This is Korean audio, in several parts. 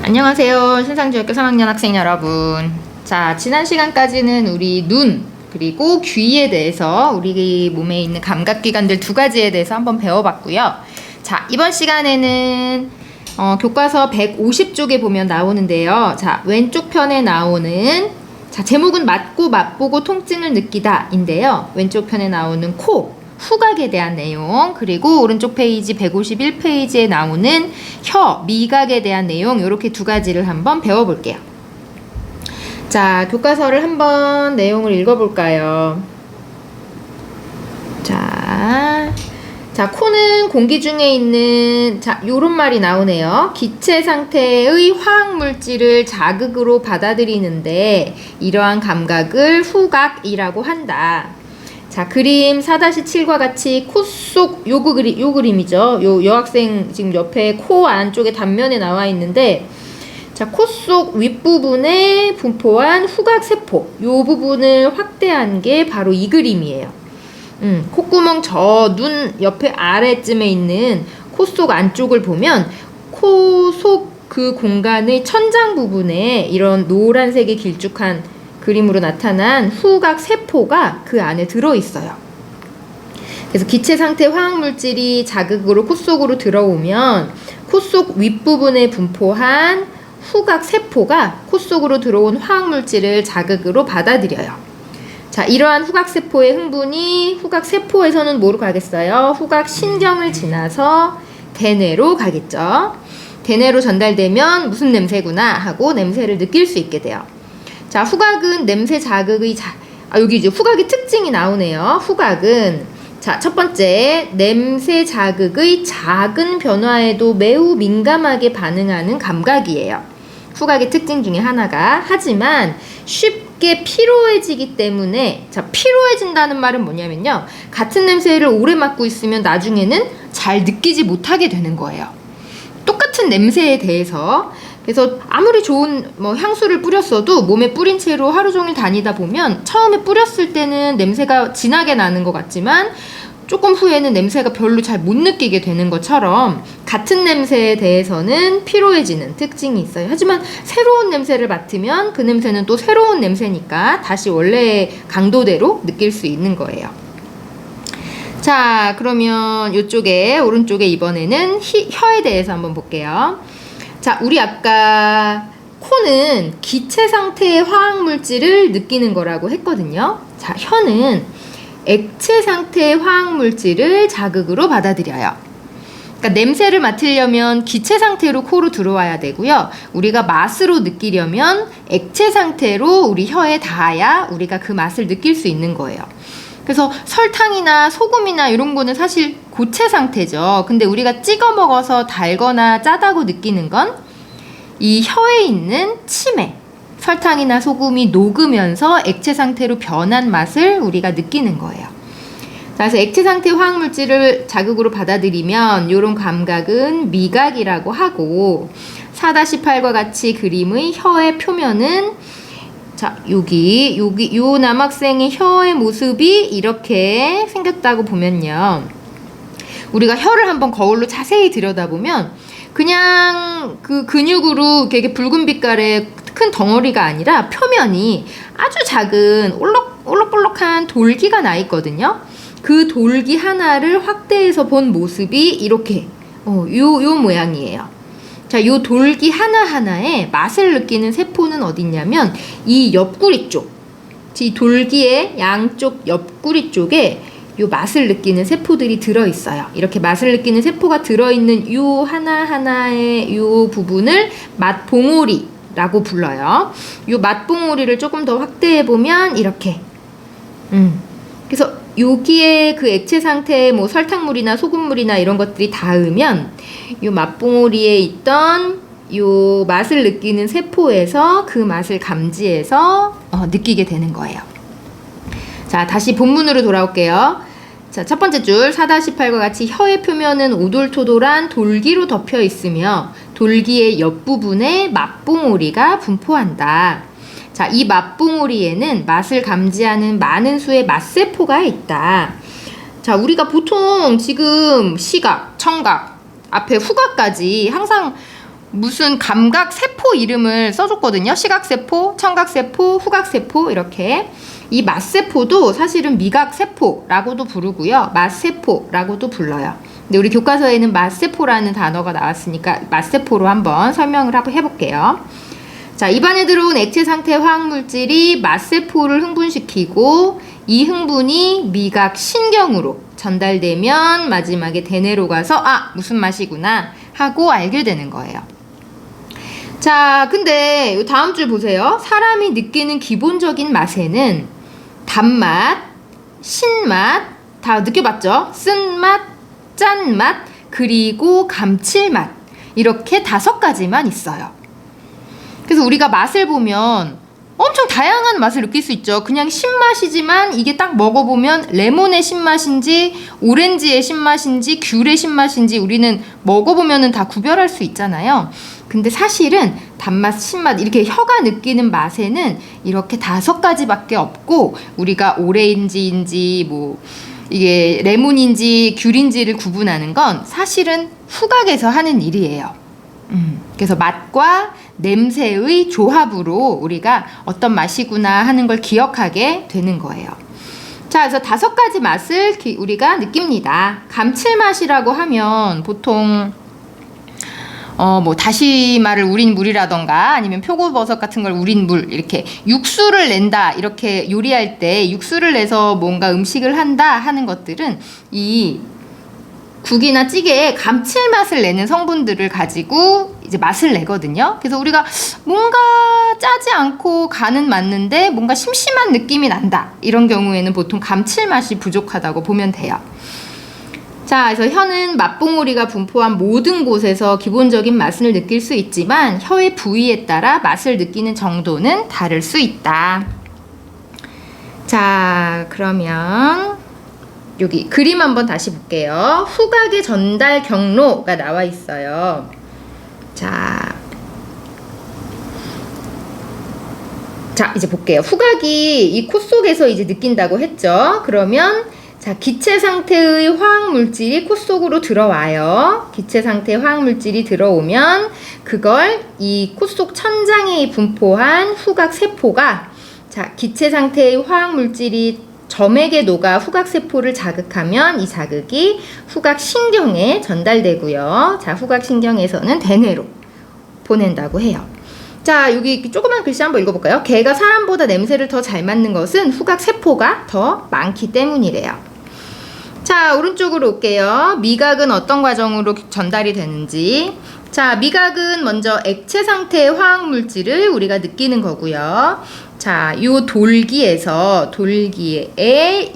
안녕하세요. 신상중학교 3학년 학생 여러분. 자, 지난 시간까지는 우리 눈 그리고 귀에 대해서 우리 몸에 있는 감각기관들 두 가지에 대해서 한번 배워봤고요. 자, 이번 시간에는 교과서 150쪽에 보면 나오는데요. 자, 왼쪽 편에 나오는 제목은 맞고 맛보고 통증을 느끼다 인데요. 왼쪽 편에 나오는 코, 후각에 대한 내용, 그리고 오른쪽 페이지 151페이지에 나오는 혀, 미각에 대한 내용, 이렇게 두 가지를 한번 배워볼게요. 자, 교과서를 한번 내용을 읽어볼까요? 자, 코는 공기 중에 있는, 요런 말이 나오네요. 기체 상태의 화학물질을 자극으로 받아들이는데 이러한 감각을 후각이라고 한다. 자, 그림 4-7과 같이 코 속 요 그림이죠. 요 여학생 지금 옆에 코 안쪽에 단면에 나와 있는데, 자, 코 속 윗부분에 분포한 후각세포, 요 부분을 확대한 게 바로 이 그림이에요. 콧구멍 저 눈 옆에 아래쯤에 있는 코 속 안쪽을 보면 코 속 그 공간의 천장 부분에 이런 노란색의 길쭉한 그림으로 나타난 후각 세포가 그 안에 들어있어요. 그래서 기체 상태 화학물질이 자극으로 코 속으로 들어오면 코 속 윗부분에 분포한 후각 세포가 코 속으로 들어온 화학물질을 자극으로 받아들여요. 자, 이러한 후각 세포의 흥분이 후각 세포에서는 뭐로 가겠어요? 후각 신경을 지나서 대뇌로 가겠죠. 대뇌로 전달되면 무슨 냄새구나 하고 냄새를 느낄 수 있게 돼요. 자, 후각은 냄새 자극의 여기 이제 후각의 특징이 나오네요. 후각은 첫 번째, 냄새 자극의 작은 변화에도 매우 민감하게 반응하는 감각이에요. 후각의 특징 중에 하나가. 하지만 쉽게 피로해지기 때문에, 피로해진다는 말은 뭐냐면요, 같은 냄새를 오래 맡고 있으면 나중에는 잘 느끼지 못하게 되는 거예요. 똑같은 냄새에 대해서. 그래서 아무리 좋은 향수를 뿌렸어도 몸에 뿌린 채로 하루 종일 다니다 보면 처음에 뿌렸을 때는 냄새가 진하게 나는 것 같지만 조금 후에는 냄새가 별로 잘 못 느끼게 되는 것처럼 같은 냄새에 대해서는 피로해지는 특징이 있어요. 하지만 새로운 냄새를 맡으면 그 냄새는 또 새로운 냄새니까 다시 원래의 강도대로 느낄 수 있는 거예요. 자, 그러면 이쪽에 오른쪽에 이번에는 혀에 대해서 한번 볼게요. 자, 우리 아까 코는 기체 상태의 화학물질을 느끼는 거라고 했거든요. 자, 혀는 액체 상태의 화학물질을 자극으로 받아들여요. 그러니까 냄새를 맡으려면 기체 상태로 코로 들어와야 되고요. 우리가 맛으로 느끼려면 액체 상태로 우리 혀에 닿아야 우리가 그 맛을 느낄 수 있는 거예요. 그래서 설탕이나 소금이나 이런 거는 사실 고체 상태죠. 근데 우리가 찍어 먹어서 달거나 짜다고 느끼는 건 이 혀에 있는 침에 설탕이나 소금이 녹으면서 액체 상태로 변한 맛을 우리가 느끼는 거예요. 그래서 액체 상태 화학물질을 자극으로 받아들이면 이런 감각은 미각이라고 하고, 4-8과 같이 그림의 혀의 표면은, 자, 여기 요 남학생의 혀의 모습이 이렇게 생겼다고 보면요, 우리가 혀를 한번 거울로 자세히 들여다보면 그냥 그 근육으로 이렇게 붉은 빛깔의 큰 덩어리가 아니라 표면이 아주 작은 올록볼록한 돌기가 나 있거든요. 그 돌기 하나를 확대해서 본 모습이 이렇게 요 모양이에요. 자, 요 돌기 하나하나에 맛을 느끼는 세포는 어디 있냐면 이 옆구리 쪽, 이 돌기의 양쪽 옆구리 쪽에 요 맛을 느끼는 세포들이 들어있어요. 이렇게 맛을 느끼는 세포가 들어있는 요 하나하나의 요 부분을 맛봉오리라고 불러요. 요 맛봉오리를 조금 더 확대해보면 이렇게 그래서 여기에 그 액체 상태의 설탕물이나 소금물이나 이런 것들이 닿으면 요 맛봉오리에 있던 요 맛을 느끼는 세포에서 그 맛을 감지해서 느끼게 되는 거예요. 자, 다시 본문으로 돌아올게요. 자, 첫 번째 줄 4-8과 같이 혀의 표면은 오돌토돌한 돌기로 덮여 있으며 돌기의 옆부분에 맛봉오리가 분포한다. 자, 이 맛봉오리에는 맛을 감지하는 많은 수의 맛세포가 있다. 자, 우리가 보통 지금 시각, 청각, 앞에 후각까지 항상 무슨 감각 세포 이름을 써줬거든요. 시각세포, 청각세포, 후각세포 이렇게. 이 맛세포도 사실은 미각세포라고도 부르고요. 맛세포라고도 불러요. 근데 우리 교과서에는 맛세포라는 단어가 나왔으니까 맛세포로 한번 설명을 해볼게요. 자, 입안에 들어온 액체 상태 화학물질이 맛세포를 흥분시키고 이 흥분이 미각신경으로 전달되면 마지막에 대뇌로 가서 아, 무슨 맛이구나 하고 알게 되는 거예요. 자, 근데 다음 줄 보세요. 사람이 느끼는 기본적인 맛에는 단맛, 신맛, 다 느껴봤죠? 쓴맛, 짠맛, 그리고 감칠맛 이렇게 5가지만 있어요. 그래서 우리가 맛을 보면 엄청 다양한 맛을 느낄 수 있죠. 그냥 신맛이지만 이게 딱 먹어보면 레몬의 신맛인지 오렌지의 신맛인지 귤의 신맛인지 우리는 먹어보면은 다 구별할 수 있잖아요. 근데 사실은 단맛, 신맛 이렇게 혀가 느끼는 맛에는 이렇게 5가지밖에 없고 우리가 오렌지인지 뭐 이게 레몬인지 귤인지를 구분하는 건 사실은 후각에서 하는 일이에요. 그래서 맛과 냄새의 조합으로 우리가 어떤 맛이구나 하는 걸 기억하게 되는 거예요. 자, 그래서 5가지 맛을 우리가 느낍니다. 감칠맛이라고 하면 보통 뭐 다시마를 우린 물이라던가 아니면 표고버섯 같은 걸 우린 물 이렇게 육수를 낸다 이렇게 요리할 때 육수를 내서 뭔가 음식을 한다 하는 것들은 이 국이나 찌개에 감칠맛을 내는 성분들을 가지고 이제 맛을 내거든요. 그래서 우리가 뭔가 짜지 않고 간은 맞는데 뭔가 심심한 느낌이 난다. 이런 경우에는 보통 감칠맛이 부족하다고 보면 돼요. 자, 그래서 혀는 맛봉오리가 분포한 모든 곳에서 기본적인 맛을 느낄 수 있지만 혀의 부위에 따라 맛을 느끼는 정도는 다를 수 있다. 자, 그러면 여기 그림 한번 다시 볼게요. 후각의 전달 경로가 나와 있어요. 자, 이제 볼게요. 후각이 이 코 속에서 이제 느낀다고 했죠. 그러면 자, 기체 상태의 화학물질이 코 속으로 들어와요. 기체 상태의 화학물질이 들어오면 그걸 이 코 속 천장에 분포한 후각세포가 자, 기체 상태의 화학물질이 점액에 녹아 후각세포를 자극하면 이 자극이 후각신경에 전달되고요. 자, 후각신경에서는 대뇌로 보낸다고 해요. 자, 여기 조그만 글씨 한번 읽어볼까요? 개가 사람보다 냄새를 더 잘 맡는 것은 후각세포가 더 많기 때문이래요. 자, 오른쪽으로 올게요. 미각은 어떤 과정으로 전달이 되는지. 자, 미각은 먼저 액체 상태의 화학물질을 우리가 느끼는 거고요. 자, 요 돌기의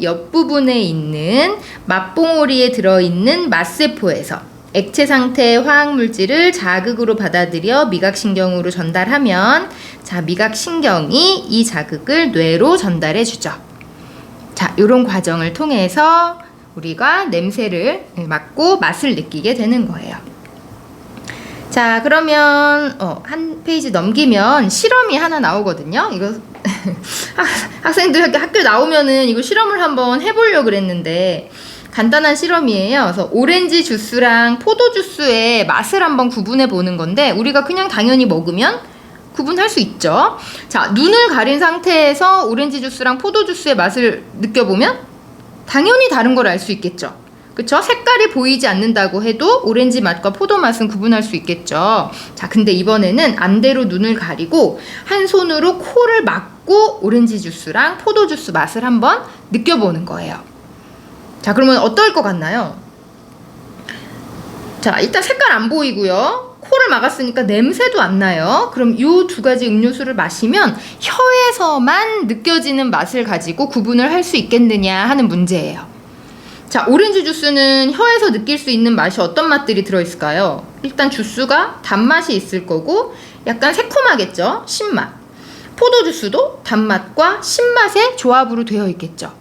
옆부분에 있는 맛봉오리에 들어있는 맛세포에서 액체 상태의 화학물질을 자극으로 받아들여 미각신경으로 전달하면 자, 미각신경이 이 자극을 뇌로 전달해 주죠. 자, 요런 과정을 통해서 우리가 냄새를 맡고 맛을 느끼게 되는 거예요. 자, 그러면 한 페이지 넘기면 실험이 하나 나오거든요. 이거 학생들 학교 나오면은 이거 실험을 한번 해보려고 그랬는데 간단한 실험이에요. 그래서 오렌지 주스랑 포도 주스의 맛을 한번 구분해 보는 건데 우리가 그냥 당연히 먹으면 구분할 수 있죠. 자, 눈을 가린 상태에서 오렌지 주스랑 포도 주스의 맛을 느껴보면 당연히 다른 걸 알 수 있겠죠. 그쵸? 색깔이 보이지 않는다고 해도 오렌지 맛과 포도 맛은 구분할 수 있겠죠. 자, 근데 이번에는 안대로 눈을 가리고 한 손으로 코를 막고 오렌지 주스랑 포도 주스 맛을 한번 느껴보는 거예요. 자, 그러면 어떨 것 같나요? 자, 일단 색깔 안 보이고요. 코를 막았으니까 냄새도 안 나요. 그럼 이 2가지 음료수를 마시면 혀에서만 느껴지는 맛을 가지고 구분을 할 수 있겠느냐 하는 문제예요. 자, 오렌지 주스는 혀에서 느낄 수 있는 맛이 어떤 맛들이 들어있을까요? 일단 주스가 단맛이 있을 거고 약간 새콤하겠죠? 신맛. 포도 주스도 단맛과 신맛의 조합으로 되어 있겠죠.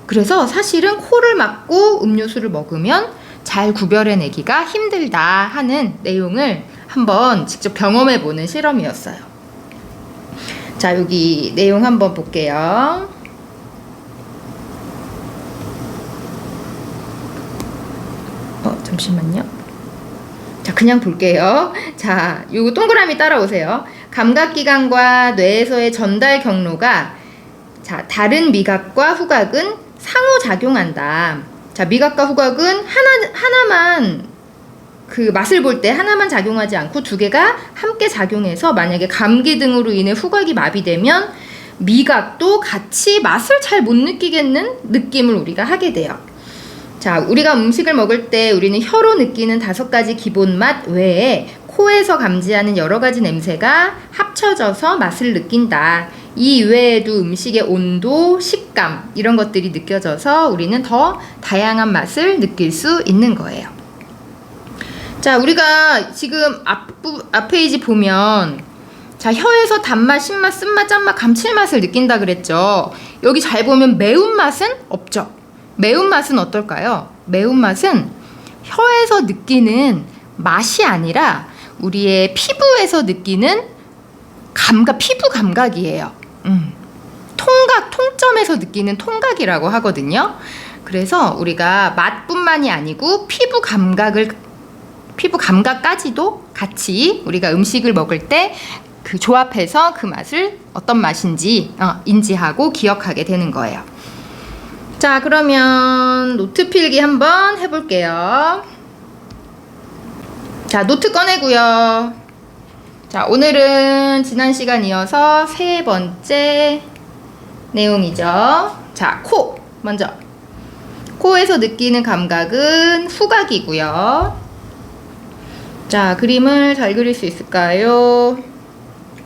그래서 사실은 코를 막고 음료수를 먹으면 잘 구별해내기가 힘들다 하는 내용을 한번 직접 경험해보는 실험이었어요. 자, 여기 내용 한번 볼게요. 잠시만요. 자, 그냥 볼게요. 자, 요거 동그라미 따라오세요. 감각기관과 뇌에서의 전달 경로가 자, 다른 미각과 후각은 상호작용한다. 자, 미각과 후각은 하나만 그 맛을 볼 때 하나만 작용하지 않고 두 개가 함께 작용해서 만약에 감기 등으로 인해 후각이 마비되면 미각도 같이 맛을 잘 못 느끼겠는 느낌을 우리가 하게 돼요. 자, 우리가 음식을 먹을 때 우리는 혀로 느끼는 5가지 기본 맛 외에 코에서 감지하는 여러 가지 냄새가 합쳐져서 맛을 느낀다. 이 외에도 음식의 온도, 식감 이런 것들이 느껴져서 우리는 더 다양한 맛을 느낄 수 있는 거예요. 자, 우리가 지금 앞 페이지 보면 자, 혀에서 단맛, 신맛, 쓴맛, 짠맛, 감칠맛을 느낀다 그랬죠. 여기 잘 보면 매운맛은 없죠. 매운맛은 어떨까요? 매운맛은 혀에서 느끼는 맛이 아니라 우리의 피부에서 느끼는 감각, 피부 감각이에요. 통점에서 느끼는 통각이라고 하거든요. 그래서 우리가 맛뿐만이 아니고 피부 감각까지도 같이 우리가 음식을 먹을 때 그 조합해서 그 맛을 어떤 맛인지 인지하고 기억하게 되는 거예요. 자, 그러면 노트 필기 한번 해볼게요. 자, 노트 꺼내고요. 자, 오늘은 지난 시간 이어서 3번째 내용이죠. 자, 코 먼저. 코에서 느끼는 감각은 후각이고요. 자, 그림을 잘 그릴 수 있을까요?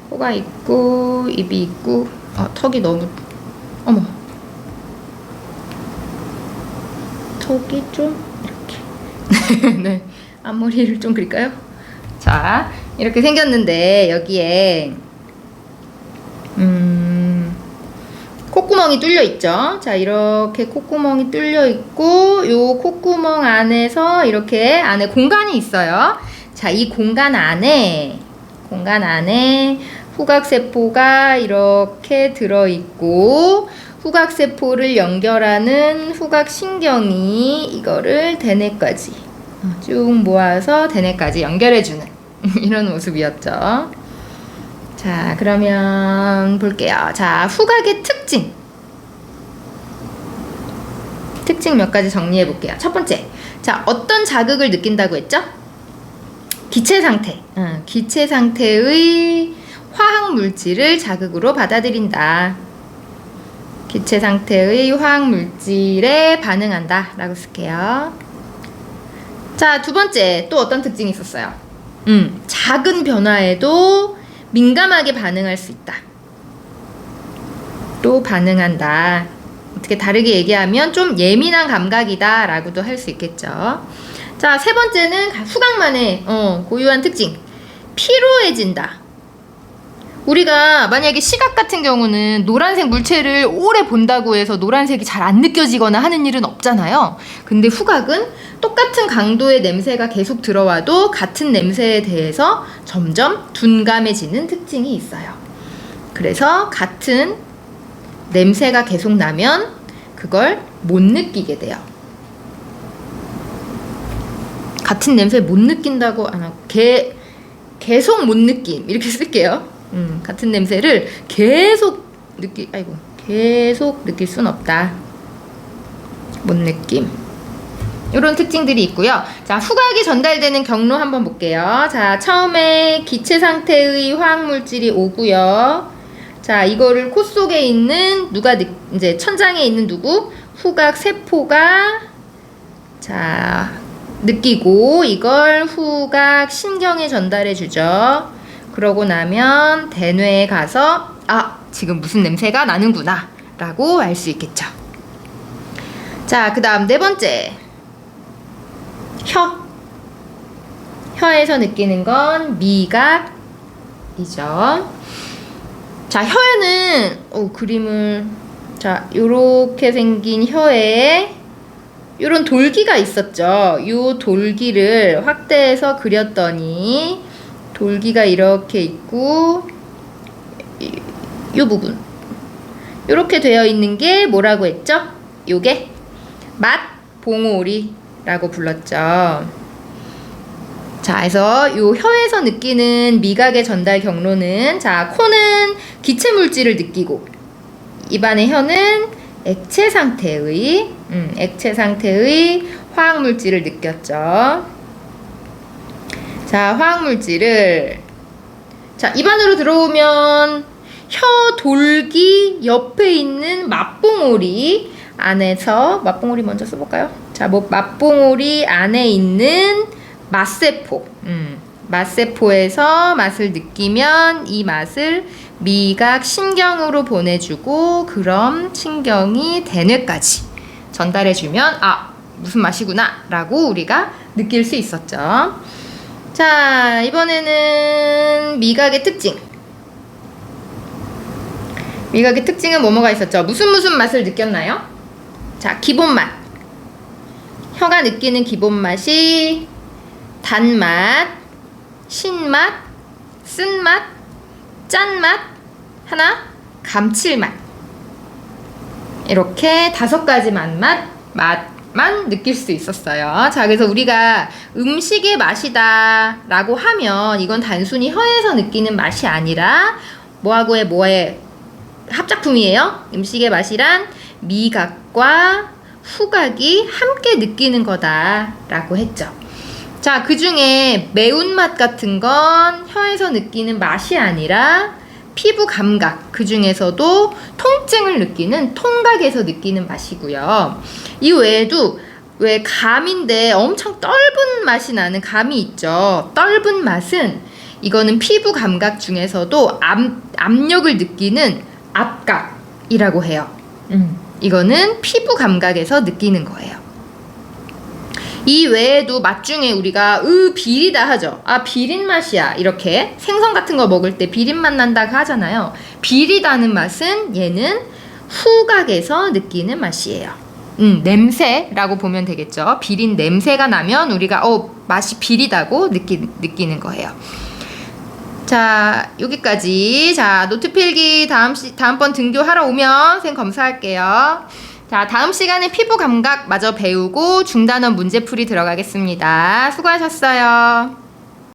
코가 있고 입이 있고 턱이 너무 어머 턱이 좀 이렇게 네, 앞머리를 좀 그릴까요? 자, 이렇게 생겼는데 여기에 콧구멍이 뚫려 있죠. 자, 이렇게 콧구멍이 뚫려 있고 요 콧구멍 안에서 이렇게 안에 공간이 있어요. 자, 이 공간 안에 후각세포가 이렇게 들어있고 후각세포를 연결하는 후각신경이 이거를 대뇌까지 쭉 모아서 대뇌까지 연결해주는 이런 모습이었죠. 자, 그러면 볼게요. 자, 후각의 특징 몇 가지 정리해 볼게요. 첫 번째, 자, 어떤 자극을 느낀다고 했죠? 기체 상태. 기체 상태의 화학 물질을 자극으로 받아들인다. 기체 상태의 화학 물질에 반응한다 라고 쓸게요. 자, 두 번째, 또 어떤 특징이 있었어요? 작은 변화에도 민감하게 반응할 수 있다. 또 반응한다. 어떻게 다르게 얘기하면 좀 예민한 감각이다 라고도 할 수 있겠죠. 자, 세 번째는 후각만의 고유한 특징. 피로해진다. 우리가 만약에 시각 같은 경우는 노란색 물체를 오래 본다고 해서 노란색이 잘 안 느껴지거나 하는 일은 없잖아요. 근데 후각은 똑같은 강도의 냄새가 계속 들어와도 같은 냄새에 대해서 점점 둔감해지는 특징이 있어요. 그래서 같은 냄새가 계속 나면 그걸 못 느끼게 돼요. 같은 냄새 못 느낀다고 계속 못 느낌 이렇게 쓸게요. 같은 냄새를 계속 느낄 순 없다. 못 느낌. 이런 특징들이 있고요. 자, 후각이 전달되는 경로 한번 볼게요. 자, 처음에 기체 상태의 화학물질이 오고요. 자, 이거를 코 속에 있는 이제 천장에 있는 후각 세포가 자, 느끼고 이걸 후각 신경에 전달해 주죠. 그러고 나면 대뇌에 가서 지금 무슨 냄새가 나는구나 라고 알 수 있겠죠. 자, 그 다음 네 번째, 혀에서 느끼는 건 미각이죠. 자, 혀에는 그림을 자, 요렇게 생긴 혀에 요런 돌기가 있었죠. 요 돌기를 확대해서 그렸더니 돌기가 이렇게 있고 요 부분 요렇게 되어 있는 게 뭐라고 했죠? 요게 맛봉오리라고 불렀죠. 자, 그래서 요 혀에서 느끼는 미각의 전달 경로는, 자, 코는 기체 물질을 느끼고, 입안의 혀는 액체 상태의 화학 물질을 느꼈죠. 자, 화학 물질을, 자, 입안으로 들어오면 혀 돌기 옆에 있는 맛봉오리 안에서, 맛봉오리 먼저 써볼까요? 자, 맛봉오리 안에 있는 맛세포, 맛세포에서 맛을 느끼면 이 맛을 미각 신경으로 보내주고, 그럼 신경이 대뇌까지 전달해주면 무슨 맛이구나 라고 우리가 느낄 수 있었죠. 자, 이번에는 미각의 특징. 미각의 특징은 뭐가 있었죠? 무슨 맛을 느꼈나요? 자, 기본 맛. 혀가 느끼는 기본 맛이 단맛, 신맛, 쓴맛, 짠맛, 감칠맛. 이렇게 5가지 맛만 느낄 수 있었어요. 자, 그래서 우리가 음식의 맛이다 라고 하면 이건 단순히 혀에서 느끼는 맛이 아니라 뭐의 합작품이에요. 음식의 맛이란 미각과 후각이 함께 느끼는 거다 라고 했죠. 자, 그 중에 매운맛 같은 건 혀에서 느끼는 맛이 아니라 피부 감각, 그 중에서도 통증을 느끼는 통각에서 느끼는 맛이고요. 이 외에도 왜 감인데 엄청 떫은 맛이 나는 감이 있죠. 떫은 맛은, 이거는 피부 감각 중에서도 압력을 느끼는 압각이라고 해요. 이거는 피부 감각에서 느끼는 거예요. 이 외에도 맛 중에 우리가 비리다 하죠. 비린 맛이야. 이렇게 생선 같은 거 먹을 때 비린 맛 난다고 하잖아요. 비리다는 맛은 얘는 후각에서 느끼는 맛이에요. 냄새라고 보면 되겠죠. 비린 냄새가 나면 우리가 맛이 비리다고 느끼는 거예요. 자, 여기까지. 자, 노트 필기 다음번 등교하러 오면 선생님 검사할게요. 자, 다음 시간에 피부 감각 마저 배우고 중단원 문제풀이 들어가겠습니다. 수고하셨어요.